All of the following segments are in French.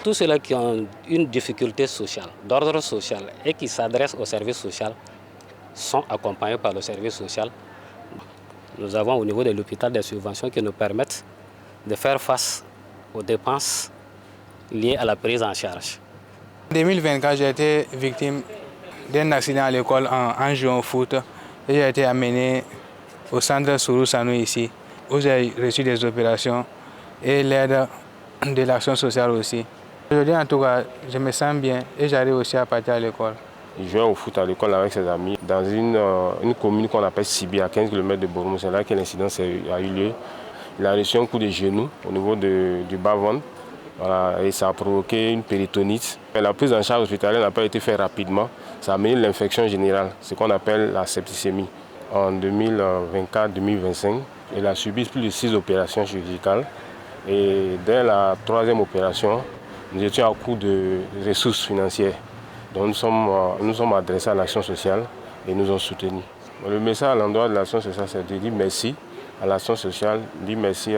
Tous ceux-là qui ont une difficulté sociale, d'ordre social et qui s'adressent au service social sont accompagnés par le service social. Nous avons au niveau de l'hôpital des subventions qui nous permettent de faire face aux dépenses liées à la prise en charge. En 2024, j'ai été victime d'un accident à l'école en jouant au foot et j'ai été amené au centre Sourou Sanou ici, où j'ai reçu des opérations et l'aide de l'action sociale aussi. Aujourd'hui, en tout cas, je me sens bien et j'arrive aussi à partir à l'école. Il jouait au foot à l'école avec ses amis dans une commune qu'on appelle Sibi, à 15 km de Bormou. C'est là que l'incident a eu lieu. Il a reçu un coup de genou au niveau du bas-ventre. Voilà, et ça a provoqué une péritonite. La prise en charge hospitalière n'a pas été faite rapidement. Ça a amené l'infection générale, ce qu'on appelle la septicémie. En 2024-2025, il a subi plus de 6 opérations chirurgicales. Et dès la 3e opération, nous étions à court de ressources financières. Donc nous sommes adressés à l'action sociale et nous ont soutenus. Le message à l'endroit de l'action sociale, c'est de dire merci à l'action sociale, dire merci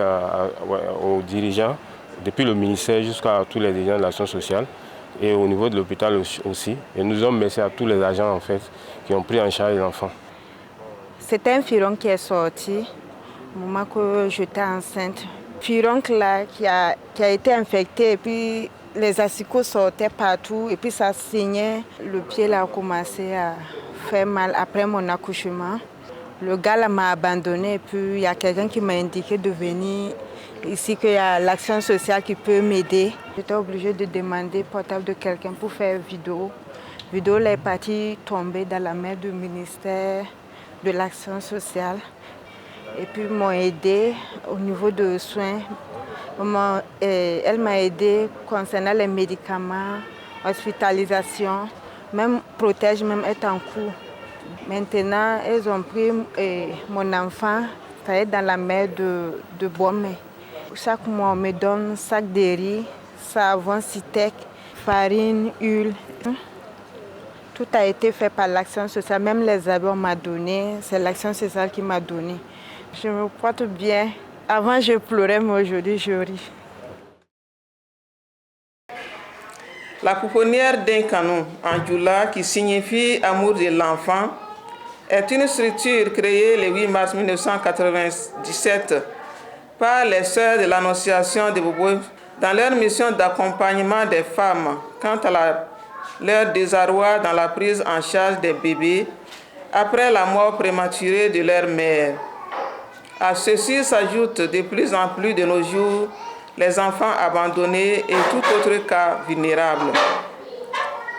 aux dirigeants, depuis le ministère jusqu'à tous les dirigeants de l'action sociale et au niveau de l'hôpital aussi. Et nous avons merci à tous les agents en fait, qui ont pris en charge l'enfant. C'est un furon qui est sorti au moment que j'étais enceinte. Furon là qui a été infecté et puis les asticots sortaient partout et puis ça saignait. Le pied là a commencé à faire mal après mon accouchement. Le gars là m'a abandonné et puis il y a quelqu'un qui m'a indiqué de venir ici, qu'il y a l'action sociale qui peut m'aider. J'étais obligée de demander le portable de quelqu'un pour faire vidéo. Vidéo là est partie tomber dans la main du ministère de l'action sociale. Et puis m'ont aidé au niveau de soins. Elle m'a aidé concernant les médicaments, hospitalisation, même protège même est en cours. Maintenant, ils ont pris mon enfant, ça est dans la mer de Bomé. Chaque mois, on me donne un sac de riz, savon, Citec, farine, huile. Tout a été fait par l'action sociale, même les habits on m'a donné, c'est l'action sociale qui m'a donné. Je me porte bien. Avant, je pleurais, mais aujourd'hui, je ris. La pouponnière d'Inkanou, en Djoula, qui signifie amour de l'enfant, est une structure créée le 8 mars 1997 par les sœurs de l'Annonciation de Bobo dans leur mission d'accompagnement des femmes quant à leur désarroi dans la prise en charge des bébés après la mort prématurée de leur mère. À ceci s'ajoutent de plus en plus de nos jours les enfants abandonnés et tout autre cas vulnérable.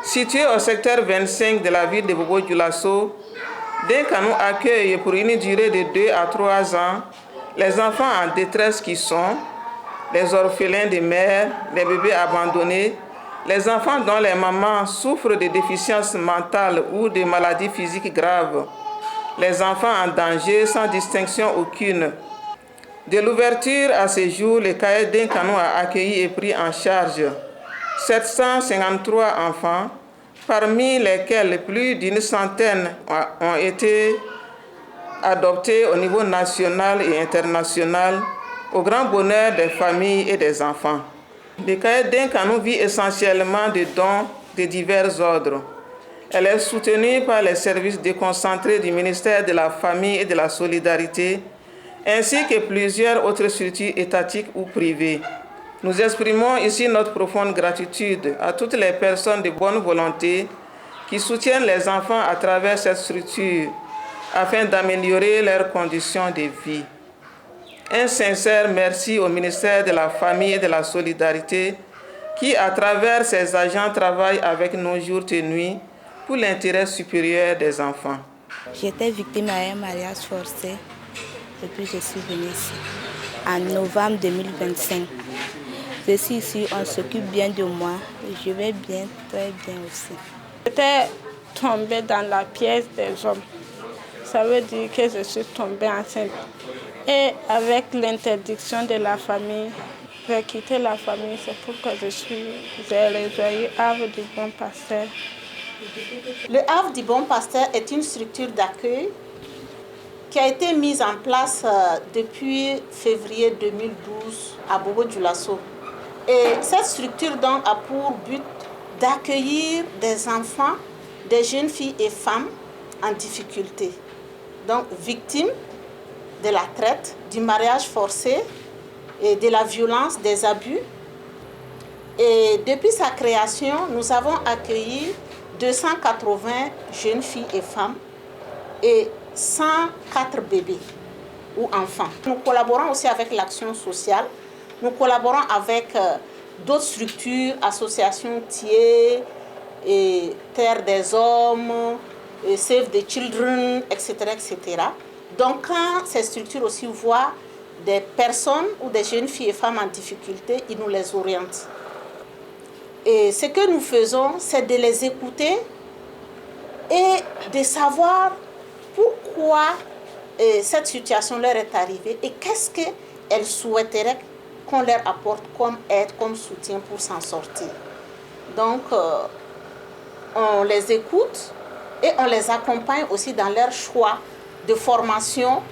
Situé au secteur 25 de la ville de Bobo-Dioulasso, Dinkanou accueille pour une durée de 2 à 3 ans les enfants en détresse qui sont les orphelins de mère, les bébés abandonnés, les enfants dont les mamans souffrent de déficiences mentales ou de maladies physiques graves, les enfants en danger sans distinction aucune. De l'ouverture à ce jour, le cahier Dinkanou a accueilli et pris en charge 753 enfants, parmi lesquels plus d'une centaine ont été adoptés au niveau national et international, au grand bonheur des familles et des enfants. Le cahier Dinkanou vit essentiellement de dons de divers ordres. Elle est soutenue par les services déconcentrés du ministère de la Famille et de la Solidarité, ainsi que plusieurs autres structures étatiques ou privées. Nous exprimons ici notre profonde gratitude à toutes les personnes de bonne volonté qui soutiennent les enfants à travers cette structure afin d'améliorer leurs conditions de vie. Un sincère merci au ministère de la Famille et de la Solidarité qui, à travers ses agents, travaille avec nos jours et nuits pour l'intérêt supérieur des enfants. J'étais victime à un mariage forcé et puis je suis venue ici en novembre 2025. Je suis ici, on s'occupe bien de moi et je vais bien, très bien aussi. J'étais tombée dans la pièce des hommes. Ça veut dire que je suis tombée enceinte. Et avec l'interdiction de la famille, j'ai quitté la famille. C'est pourquoi j'ai rejoint Havre du Bon Pasteur. Le Havre du Bon Pasteur est une structure d'accueil qui a été mise en place depuis février 2012 à Bobo-Dioulasso. Et cette structure donc a pour but d'accueillir des enfants, des jeunes filles et femmes en difficulté, donc victimes de la traite, du mariage forcé et de la violence, des abus. Et depuis sa création, nous avons accueilli 280 jeunes filles et femmes et 104 bébés ou enfants. Nous collaborons aussi avec l'action sociale. Nous collaborons avec d'autres structures, associations TIE, et Terre des Hommes, et Save the Children, etc., etc. Donc quand ces structures aussi voient des personnes ou des jeunes filles et femmes en difficulté, ils nous les orientent. Et ce que nous faisons, c'est de les écouter et de savoir pourquoi cette situation leur est arrivée et qu'est-ce qu'elles souhaiteraient qu'on leur apporte comme aide, comme soutien pour s'en sortir. Donc, on les écoute et on les accompagne aussi dans leur choix de formation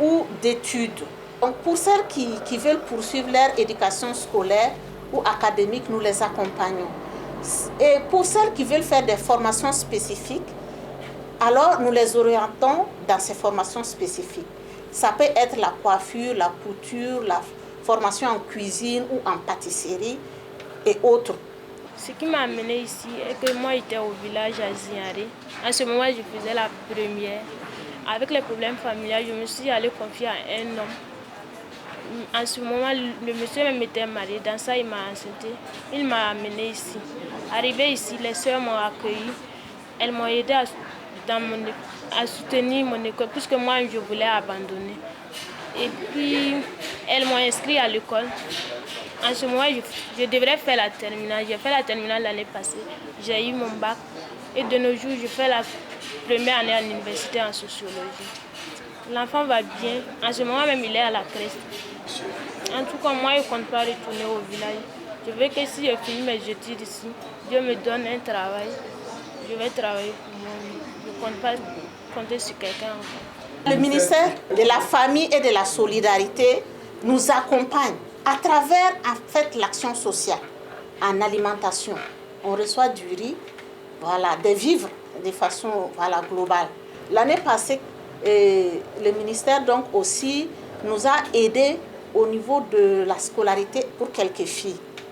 ou d'études. Donc, pour celles qui veulent poursuivre leur éducation scolaire ou académique, nous les accompagnons. Et pour celles qui veulent faire des formations spécifiques, alors nous les orientons dans ces formations spécifiques. Ça peut être la coiffure, la couture, la formation en cuisine ou en pâtisserie et autres. Ce qui m'a amené ici est que moi j'étais au village à Ziaré. En ce moment, je faisais la première. Avec les problèmes familiaux, je me suis allée confier à un homme. En ce moment, le monsieur même était marié. Dans ça, il m'a enceinté. Il m'a amené ici. Arrivé ici, les soeurs m'ont accueilli. Elles m'ont aidé à soutenir mon école, puisque moi, je voulais abandonner. Et puis, elles m'ont inscrit à l'école. En ce moment, je devrais faire la terminale. J'ai fait la terminale l'année passée. J'ai eu mon bac. Et de nos jours, je fais la première année à l'université en sociologie. L'enfant va bien. En ce moment même, il est à la crèche. En tout cas, moi, je ne compte pas retourner au village. Je veux que si je finis mes études ici, Dieu me donne un travail. Je vais travailler pour moi. Je ne compte pas compter sur quelqu'un encore. Le ministère de la Famille et de la Solidarité nous accompagne à travers en fait, l'action sociale en alimentation. On reçoit du riz, voilà, des vivres de façon globale. L'année passée, le ministère donc aussi nous a aidés au niveau de la scolarité pour quelques filles.